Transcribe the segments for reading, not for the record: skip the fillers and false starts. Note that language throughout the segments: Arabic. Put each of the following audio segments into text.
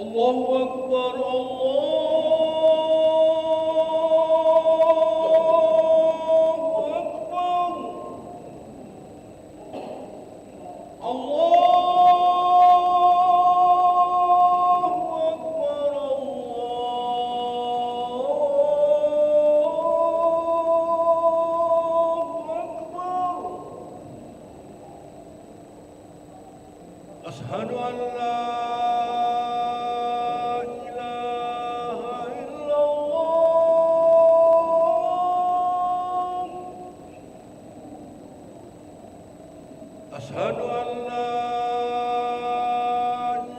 الله أكبر أشهد أن لا إله إلا الله أشهد أن لا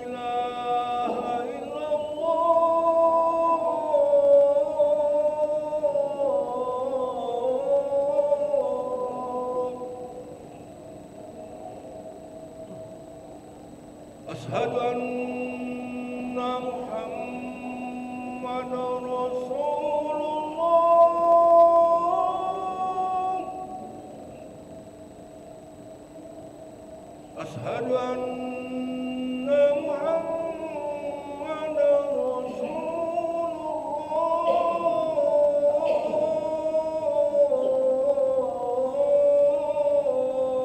إله إلا الله أشهد أن محمدا رسول الله أشهد أن محمدا رسول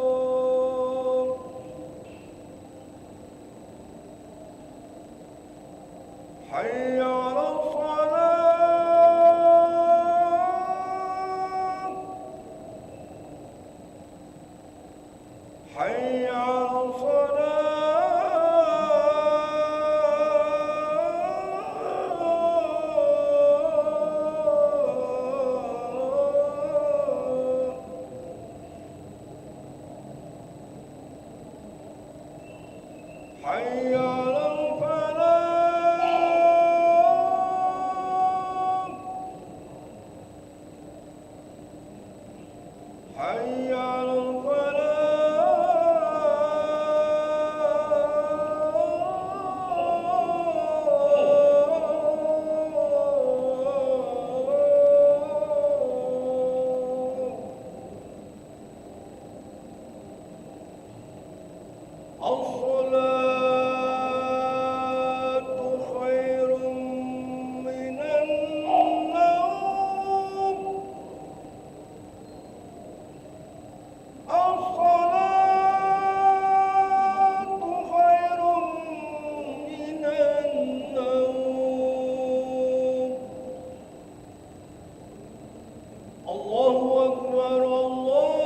الله حي على الصلاة حي على الصلاة حي على الفلاح حي على الفلاح الصلاة خير من النوم الصلاة خير من النوم الله أكبر الله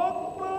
أكبر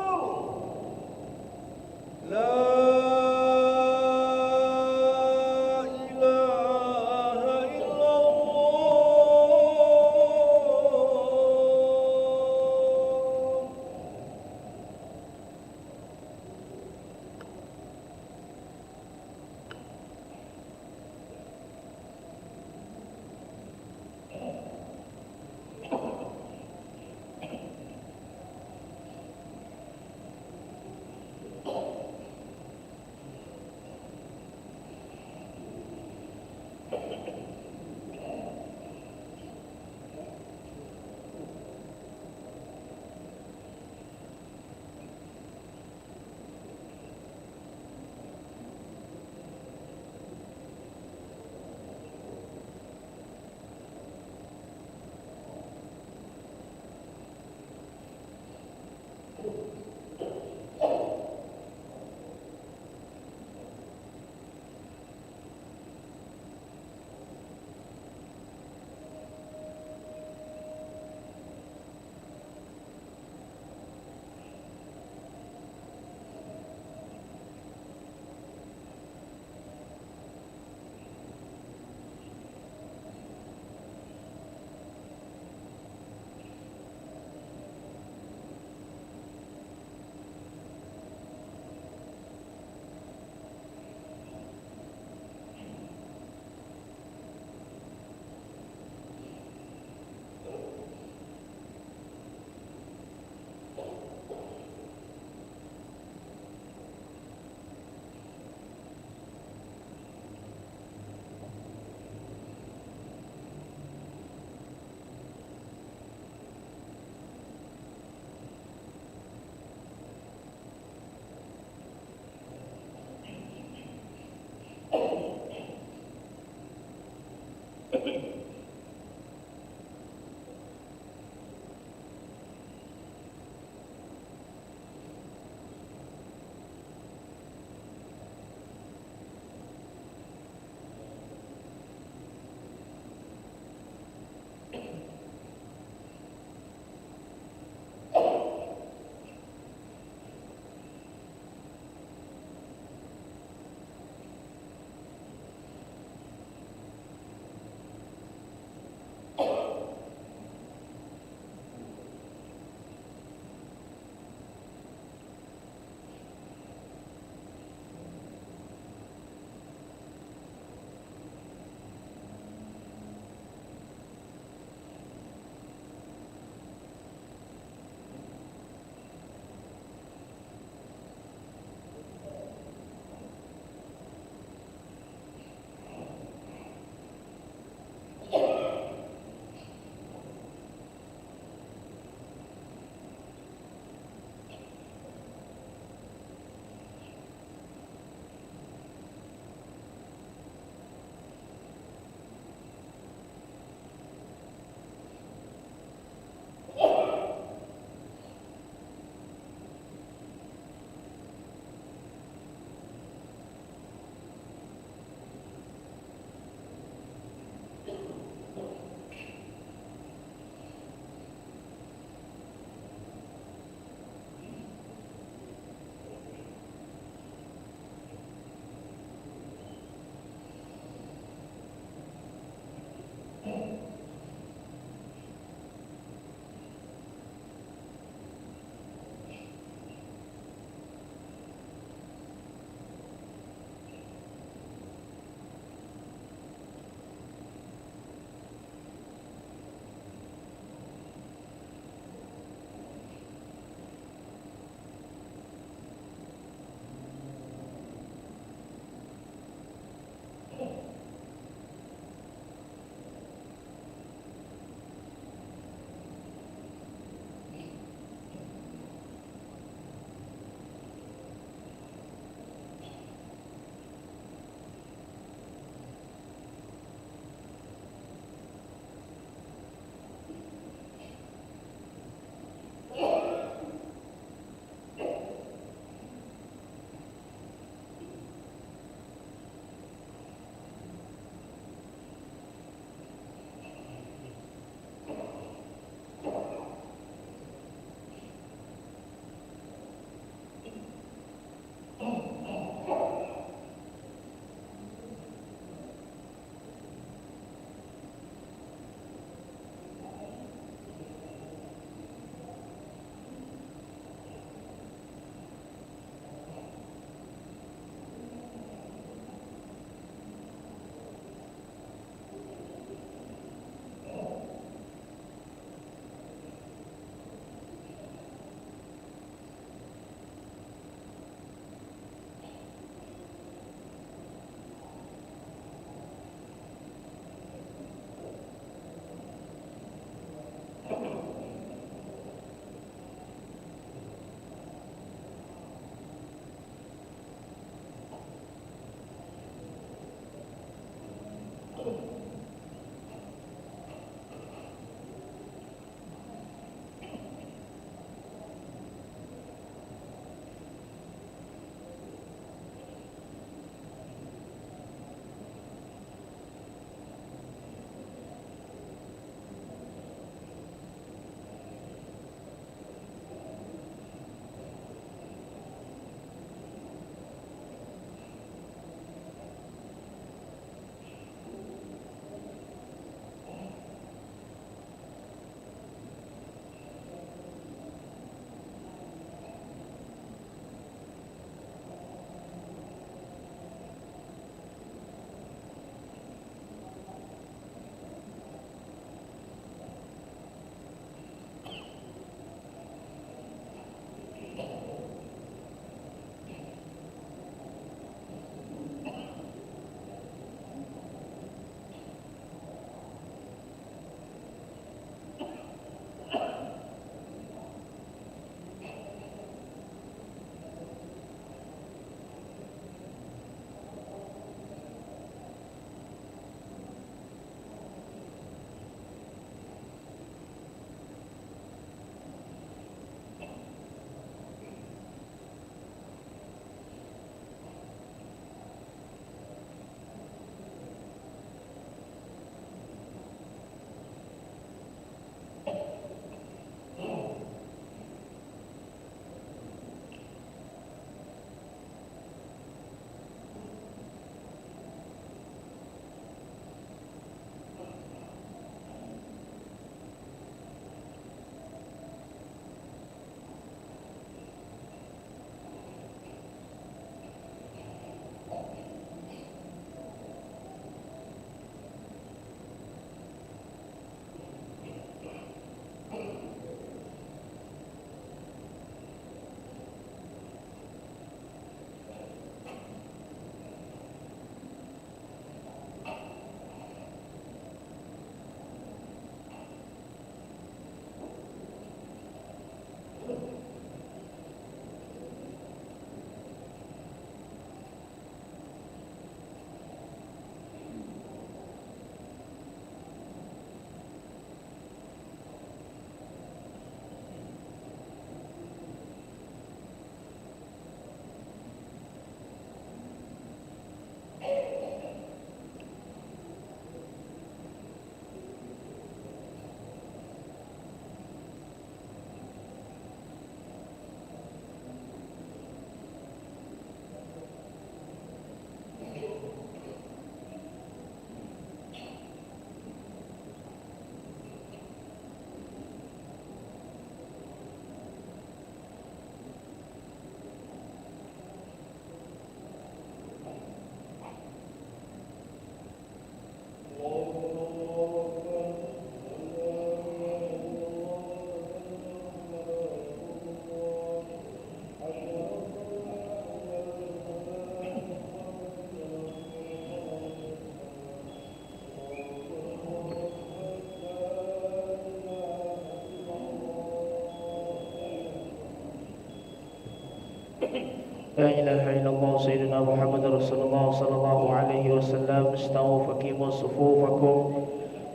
لا إله إلا الله سيدنا محمد رسول الله صلى الله عليه وسلم. استووا فقيموا صفوفكم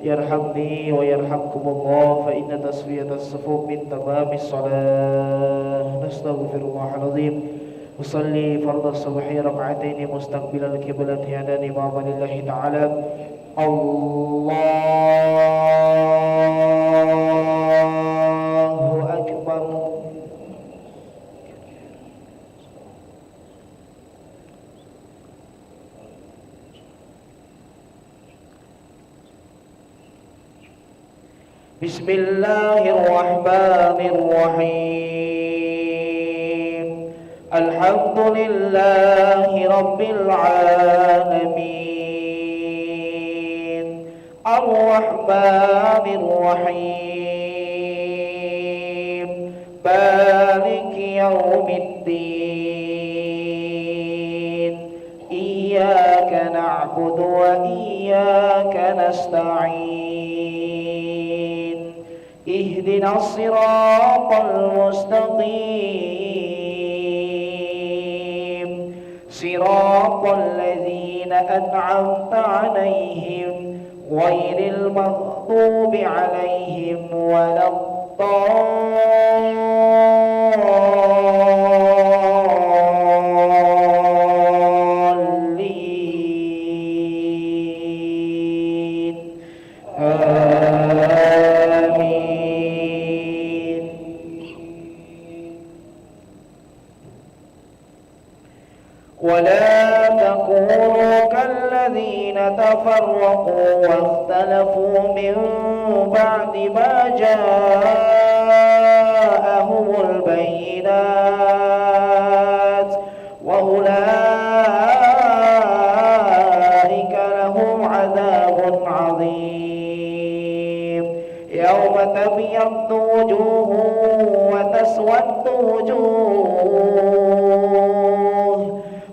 يرحمني ويرحمكم الله، فإن تسوية الصفوف من تمام الصلاة. نستغفر الله العظيم. أصلي فرض الصبح ركعتين مستقبل القبلة على إمام لله تعالى. الله أكبر. بسم الله الرحمن الرحيم. الحمد لله رب العالمين الرحمن الرحيم مالك يوم الدين إياك نعبد وإياك نستعين اهدنا الصراط المستقيم صراط الذين أنعمت عليهم غير المغضوب عليهم ولا الضالين آمين. ولا تكونوا كالذين تفرقوا واختلفوا من بعد ما جاءهم البينات وأولئك لهم عذاب عظيم. يوم تبيض وجوه وتسود وجوه،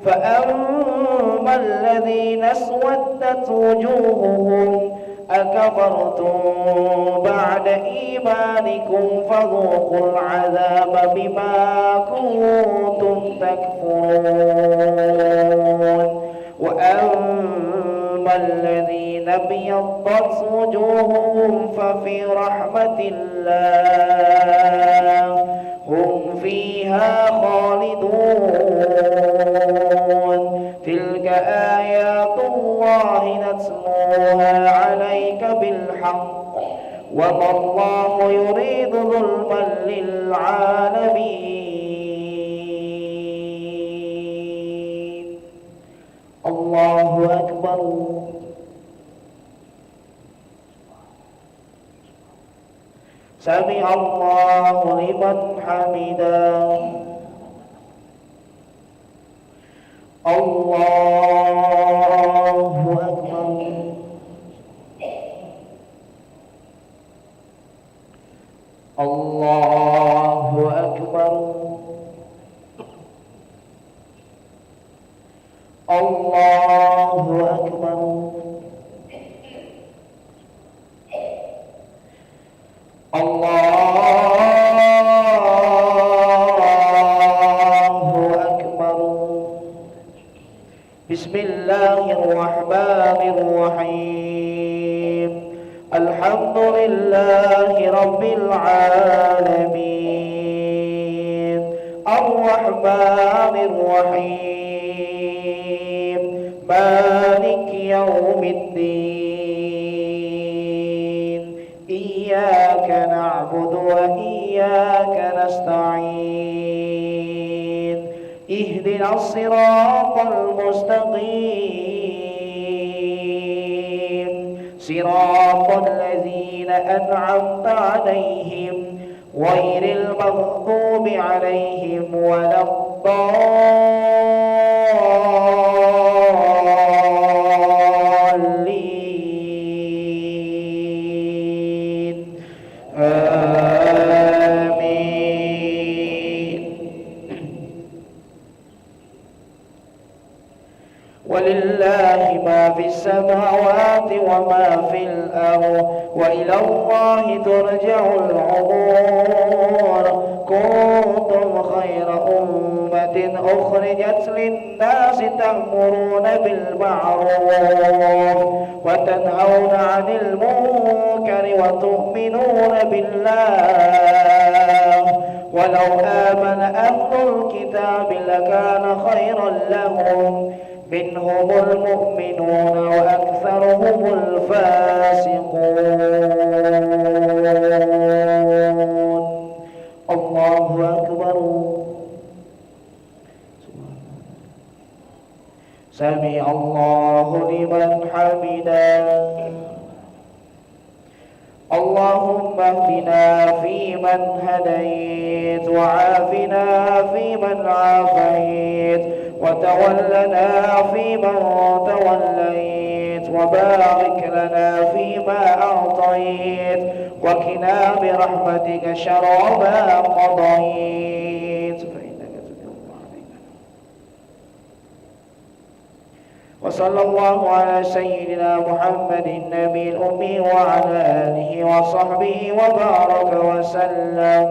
فأما الذين اسودت وجوههم أكفرتم بعد إيمانكم فذوقوا العذاب بما كنتم تكفرون. وأما الذين ابيضت وجوههم ففي رحمة الله هم فيها خالدون. تلك آيات الله نتلوها عليك بالحق وما الله يريد ظلما للعالمين. الله أكبر. سمع الله لمن حمده. الله أكبر. الله أكبر. الله أكبر. الله أكبر. بسم الله الرحمن الرحيم. الحمد لله رب العالمين الرحمن الرحيم مالك يوم الدين إياك نعبد وإياك نستعين اهدنا الصراط المستقيم صراط الذين أنعمت عليهم غير المغضوب عليهم ولا الضالين آمين. ولله ما في السماوات وما في الأرض وإلى الله ترجع الأمور. كنتم خير أمة أخرجت للناس تأمرون بالمعروف وتنهون عن المنكر وتؤمنون بالله ولو آمن أهل الكتاب لكان خيرا لهم منهم المؤمنون وأكثرهم الفاسقون. الله أكبر. سمع الله لمن حمده. اللهم اهدنا فيمن هديت وعافنا فيمن عافيت وتولنا فيمن توليت وبارك لنا فيما أعطيت وقنا برحمتك شر ما قضيت فإنك تقضي علينا. وصلى الله على سيدنا محمد النبي الأمي وعلى آله وصحبه وبارك وسلم.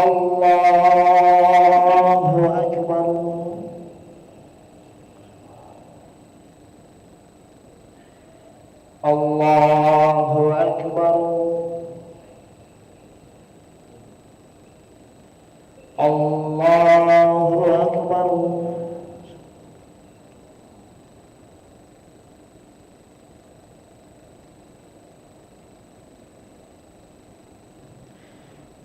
الله أكبر. الله أكبر. الله أكبر.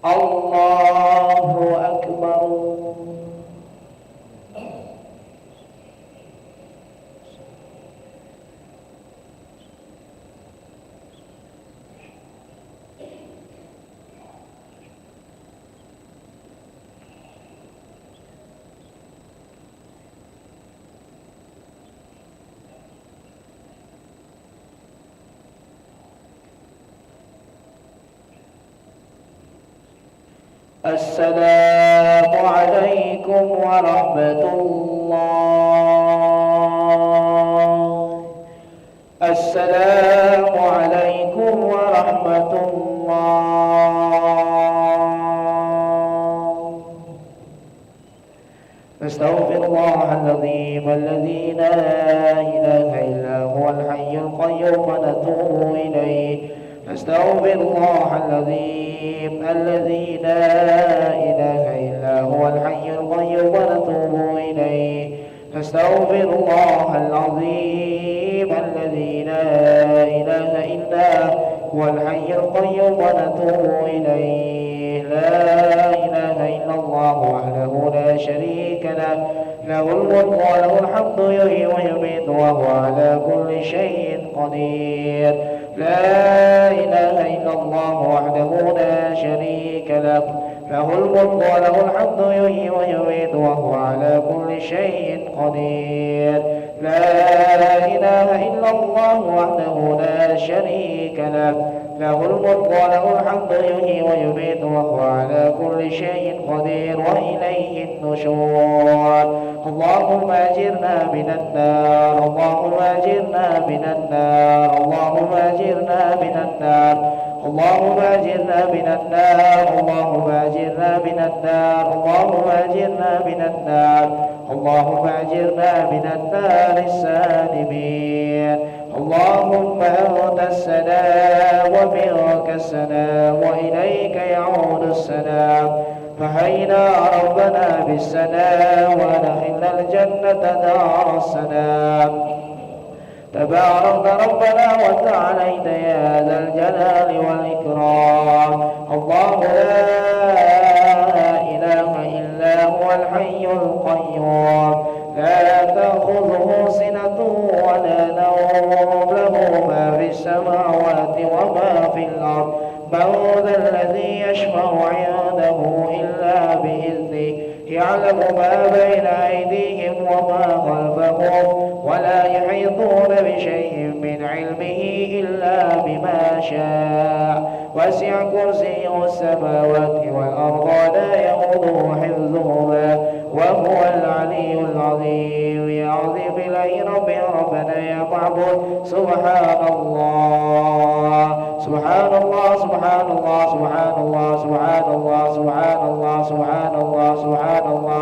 الله أكبر. السلام عليكم ورحمة الله. السلام عليكم ورحمة الله. نستغفر الله العظيم الذي لا إله إلا هو الحي القيوم ونتوب إليه. نستغفر الله العظيم الذي لا إله إلا هو الحي القيوم ونتوب إليه. نستغفر الله العظيم الذي لا إله إلا هو الحي القيوم ونتوب إليه. لا إله إلا الله وحده لا شريك له له الملك وله الحمد يحيي ويميت وهو على كل شيء قدير. لا إله إلا الله وحده لا شريك له له الملك وله الحمد يحيي ويميت وهو على كل شيء قدير. لا إله إلا الله وحده لا شريك له له الملك وله الحمد يحيي ويميت وهو على كل شيء قدير وإليه النشور. اللهم أجرنا من النار. اللهم أجرنا من النار. اللهم أجرنا من النار. اللهم أجرنا من النار. اللهم أجرنا من النار. اللهم أجرنا من النار. اللهم أجرنا من النار السالمين. اللهم أنت السلام ومنك السلام وإليك يعود السلام. فحينا ربنا بالسلام وأدخلنا الجنة دار السلام. تبارك ربنا وتعاليت يا ذا الجلال والإكرام. الله لا إله إلا هو الحي القيوم لا تأخذه سنة ولا نوم له ما في السماوات وما في الأرض. من ذا الذي يشفع عنده إلا بإذنه يعلم ما بين أيديهم وما خلفهم ولا يحيطون بشيء من علمه إلا بما شاء. وسع كرسيه السماوات والأرض ولا يؤوده حفظهما وهو العلي العظيم. يا عظيم إليه ربنا يا معبود. سبحان الله سبحان الله سبحان الله سبحان الله سبحان الله سبحان الله سبحان الله سبحان الله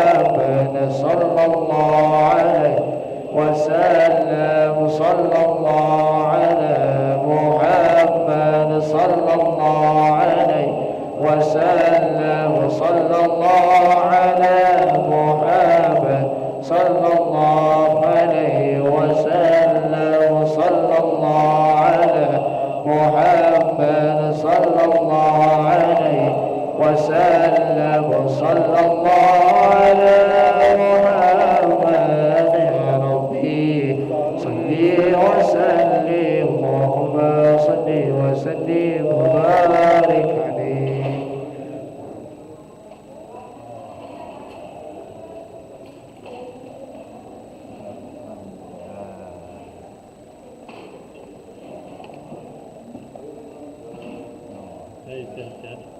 Serve.